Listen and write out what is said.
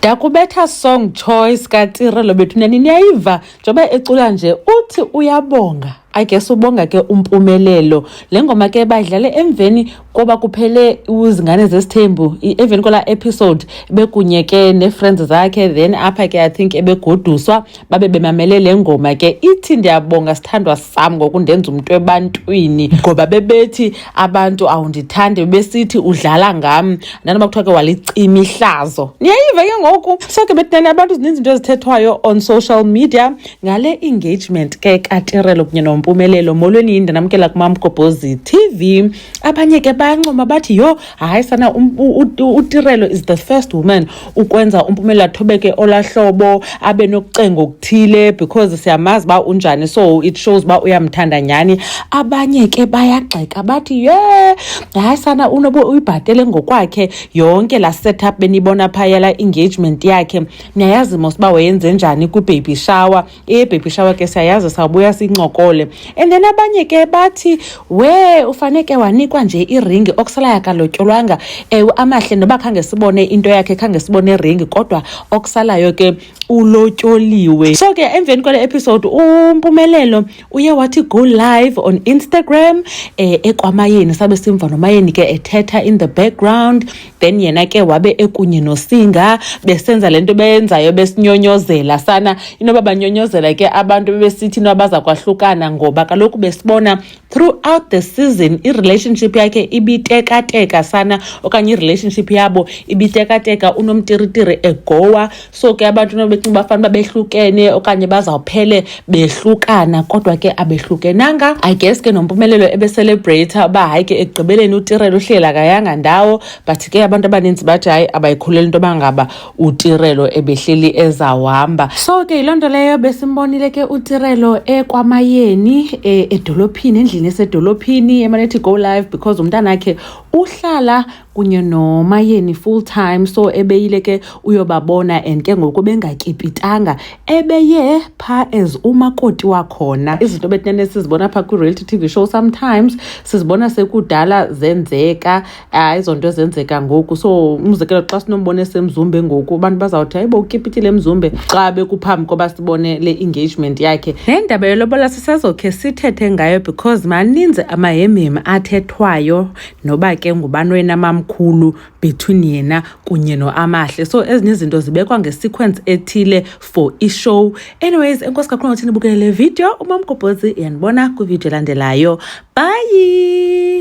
Ndakubetha song choice kaTirelo Bethuneni niyayiva njengoba ecula nje uthi uyabonga. I guess ubonga ke umpumelelo. Le ngoma ke badlale emveni koba kuphele uzingane zesithembu even kola episode bekunye ke ne friends zakhe then apha ke I think ebegoduswa babe bemamele le ngoma ke ithi ndiyabonga sithandwa sami ngokundenza umuntu ebantwini ngoba bebethi abantu awundithande besithi udlala ngami nanoba kuthiwa ke walicima ihlazo. Niyayiva ke ngoku so ke bethana abantu zininzi into ezithethwayo on social media ngale engagement ke kaTirelo kunye nompumelelo molweni yini namkela kuMamgobhozi TV. Abanye ke bayancoma bathi yo hayi sana uTirelo is the first woman ukwenza umpumelelo athobeke olahlobo abe nokucenga okuthile because siyamazi ba unjani so it shows ba uyamthanda nyani. Abanye ke bayagxeka bathi hayi sana unobo uyibhatele ngokwakhe yonke la setup benibona phaya la engagement yakhe. Niyayazi mosiba wayenze njani ku baby shower baby shower ke siyayazi sabuya sincokole. And then abanye ke bathi ufaneke wanikwa nje iring okusala yakalotyolwanga amahle noba khange sibone into yakhe khange sibone ring kodwa okusalayo ke ulotyoliwe. So ke emveni kwale episode umpumelelo uye wathi go live on Instagram ekwamayeni sabe simva nomayeni ke ethetha in the background then yena ke wabe ekunye nosinga besenza lento beyenzayo besinyonyozela sana inoba banyonyozela ke abantu bebesithi nobaza kwahlukana ngoba kaloku besibona throughout the season irelationship yakhe ibitekateka sana okanye irelationship yabo ibitekateka unomtiritiri egowa. So ke abantu nobecinga bafana behlukene okanye bazawuphele behlukana kodwa ke abehlukenanga. I guess ke nompumelelo ebecelebrate ba hayi ke egqibeleni uTirelo uhlela kayanga ndawo but ke abantu abaninzi bathi hayi abayikhulela into bangaba uTirelo ebehleli ezawuhamba. So ke ilonto leyo besimbonile ke uTirelo ekwamayeni edolophini endlini esedolophini emanethi go live because umntana wakhe uhlala kunye nomayeni full time so ebeyile ke uyobabona and ke ngoku bengakipitanga ebeye pha as umakoti wakhona. Izinto betnene sizibona pha ku reality TV show sometimes sizibona sekudala zenzeka izonto zenzeka ngoku. So umzekelo xa sinombone semzumbe ngoku abantu bazawuthi hayibo ukipitile emzumbe xa bekuphambi koba sibone le engagement yakhe. Nendaba yelobola sisezokhe sithethe ngayo because maninzi amahemhem athethwayo noba ke ngubani wena mamkhulu between yena kunye noAmahle. So ezinye izinto zibekwa ngesequence ethile for ishow. Anyways enkosi kakhulu ngokuthi nibukele le video. uMamgobhozi yanibona ku video landelayo. Bye.